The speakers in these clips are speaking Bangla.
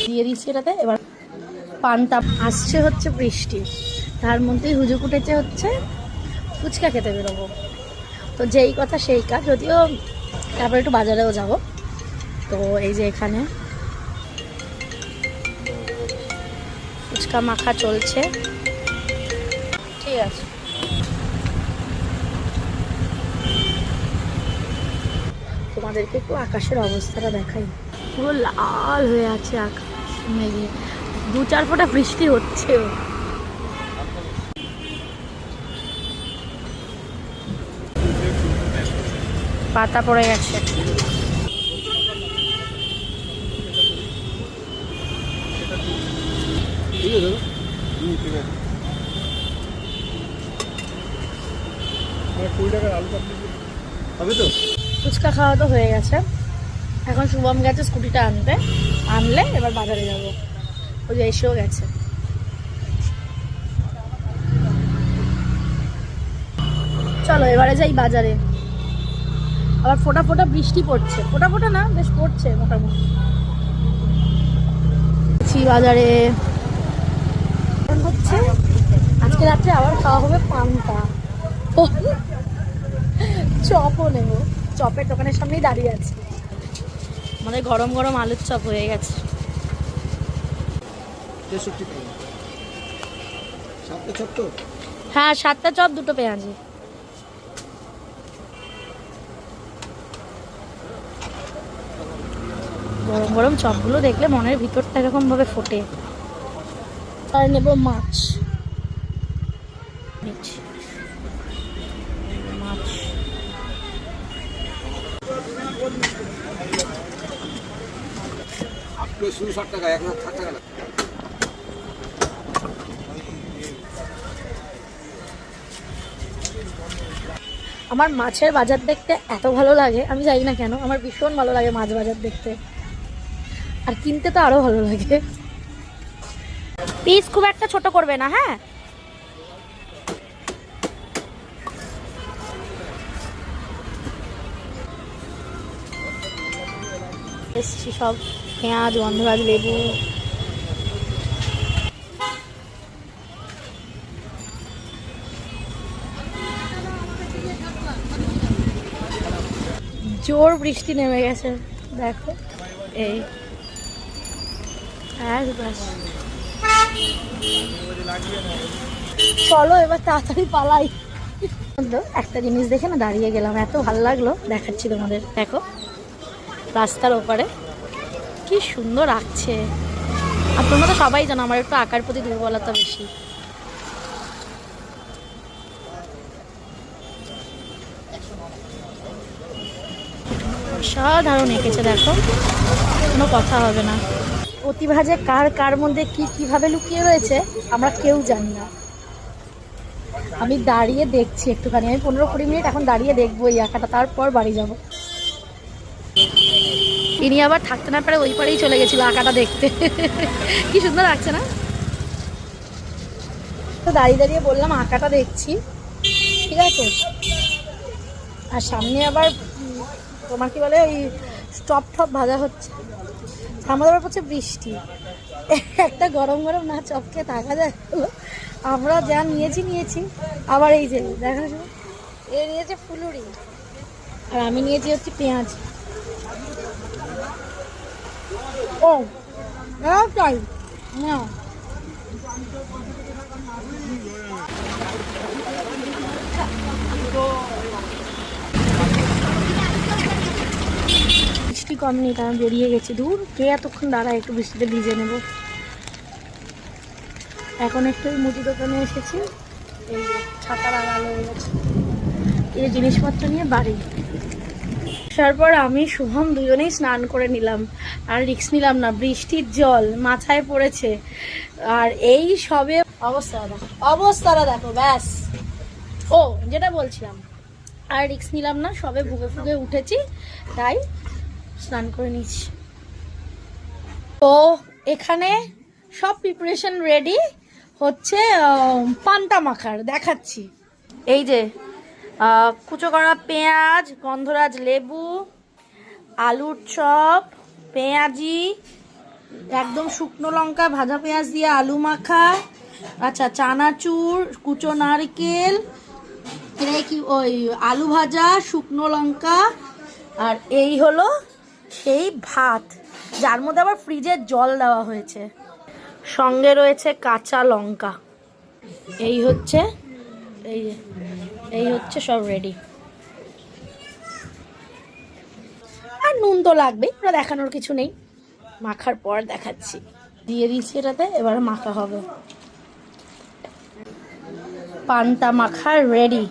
দিয়ে দিচ্ছি এটাতে। এবার পান্তা আসছে হচ্ছে বৃষ্টি, তার মধ্যেই হুজুক উঠেছে হচ্ছে ফুচকা খেতে বেরোবো। তো যেই কথা সেই কাজ, যদিও তারপরে একটু বাজারেও যাব। তো এই যে এখানে ফুচকা মাখা চলছে, ঠিক আছে। তোমাদেরকে একটু আকাশের অবস্থাটা দেখাই, পুরো লাল হয়ে আছে আকাশ মেঘে, 2-4 ফোঁটা বৃষ্টি হচ্ছে। পাতা পড়ে গেছে। ফুচকা খাওয়া তো হয়ে গেছে, এখন শুভম গেছে স্কুটিটা আনতে, আনলে এবার বাজারে যাব। ওই যে এসেও গেছে। চলো এবারে যাই বাজারে। আবার ফোঁটা ফোঁটা বৃষ্টি পড়ছে, ফোঁটা ফোঁটা না, বেশ পড়ছে মোটামুটি। বাজারে হচ্ছে আজকে রাত্রে আবার খাওয়া হবে পান্তা, চপও নেবো। চপের দোকানের সামনেই দাঁড়িয়ে আছে, আমাদের গরম গরম আলুর চপ হয়ে গেছে। হ্যাঁ 7টা চপ 2টো পেঁয়াজি। গরম গরম চপগুলো দেখলে মনের ভিতরটা এরকম ভাবে ফোটে। আর নেব মাছ, মাছ আমার মাছের বাজার দেখতে এত ভালো লাগে, আমি জানি না কেন, আমার ভীষণ ভালো লাগে মাছ বাজার দেখতে, আর কিনতে তো আরো ভালো লাগে। পিস খুব একটা ছোট করবে না, হ্যাঁ। এসছি সব পেঁয়াজ, গন্ধরাজ, লেবু, জোর বৃষ্টি নেমে গেছে দেখো। এই চলো এবার তাড়াতাড়ি পালাই। একটা জিনিস দেখে না দাঁড়িয়ে গেলাম, এত ভালো লাগলো, দেখাচ্ছি তোমাদের। দেখো রাস্তার ওপারে কি সুন্দর আঁকছে। আর তোমরা তো সবাই জানো আমার একটু আঁকার প্রতি দুর্বলতা বেশি। অসাধারণ এঁকেছে দেখো, কোনো কথা হবে না। প্রতিভা যে কার কার মধ্যে কি কিভাবে লুকিয়ে রয়েছে আমরা কেউ জানি না। আমি দাঁড়িয়ে দেখছি একটুখানি, আমি 15-20 মিনিট এখন দাঁড়িয়ে দেখবো এই আঁকাটা, তারপর বাড়ি যাব। ইনি আবার থাকতে না পারে ওই পারেই চলে গেছিল আঁকাটা দেখতে। কি সুন্দর আঁকছে না। তো দাঁড়িয়ে দাঁড়িয়ে বললাম আঁকাটা দেখছি, ঠিক আছে। আর সামনে আবার তোমার কি বলে ওই স্টপ টপ ভাজা হচ্ছে, আমাদের আবার হচ্ছে বৃষ্টি। একটা গরম গরম না চপকে থাকা যায়, আমরা যা নিয়েছি। আবার এই যে দেখা যাবে এ নিয়েছে ফুলুরি, আর আমি নিয়েছি হচ্ছে পেঁয়াজ। ও তাই না, বৃষ্টি কম নেই, তারা বেরিয়ে গেছি। দূর কে এতক্ষণ দাঁড়ায়, একটু বৃষ্টিতে ভিজে নেব। এখন একটু মুদি দোকানে এসেছি, এই ছাতা লাগানো হয়ে গেছে, এই জিনিসপত্র নিয়ে বাড়ি। তারপর আমি শুভম দুজনেই স্নান করে নিলাম, আর রিস্ক নিলাম না, বৃষ্টির জল মাথায় পড়েছে। আর এই সবে অবস্থাটা দেখো ব্যাস। ও যেটা বলছিলাম, আর রিস্ক নিলাম না, সবে ভুগে ফুগে উঠেছি, তাই স্নান করে নিচ্ছি। তো এখানে সব প্রিপারেশন রেডি হচ্ছে পান্তা মাখার, দেখাচ্ছি। এই যে কুচো করা পেঁয়াজ, গন্ধরাজ লেবু, আলুর চপ, পেঁয়াজি, একদম শুকনো লঙ্কা, ভাজা পেঁয়াজ দিয়ে আলু মাখা, আচ্ছা চানাচুর, কুচো নারকেল, কি ওই আলু ভাজা, শুকনো লঙ্কা, আর এই হলো সেই ভাত, যার মধ্যে আবার ফ্রিজের জল দেওয়া হয়েছে, সঙ্গে রয়েছে কাঁচা লঙ্কা। এই হচ্ছে এই হচ্ছে সব রেডি। আর নুন তো লাগবেই, ওটা দেখানোর কিছু নেই, মাখার পর দেখাচ্ছি। দিয়ে দিচ্ছি এটাতে, এবার মাখা হবে। পান্তা মাখা রেডি।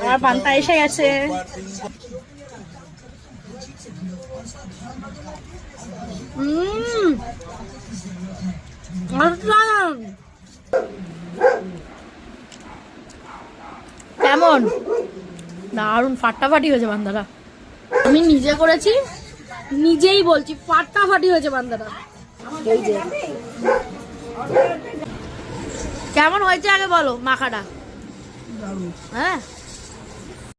আর পান্তা এসে গেছে। কেমন? দারুণ ফাটাফাটি হয়েছে বান্দাটা। আমি নিজে করেছি, নিজেই বলছি ফাটাফাটি হয়েছে বান্দাটা। এই যে কেমন হয়েছে আগে বলো মাখাটা। হ্যাঁ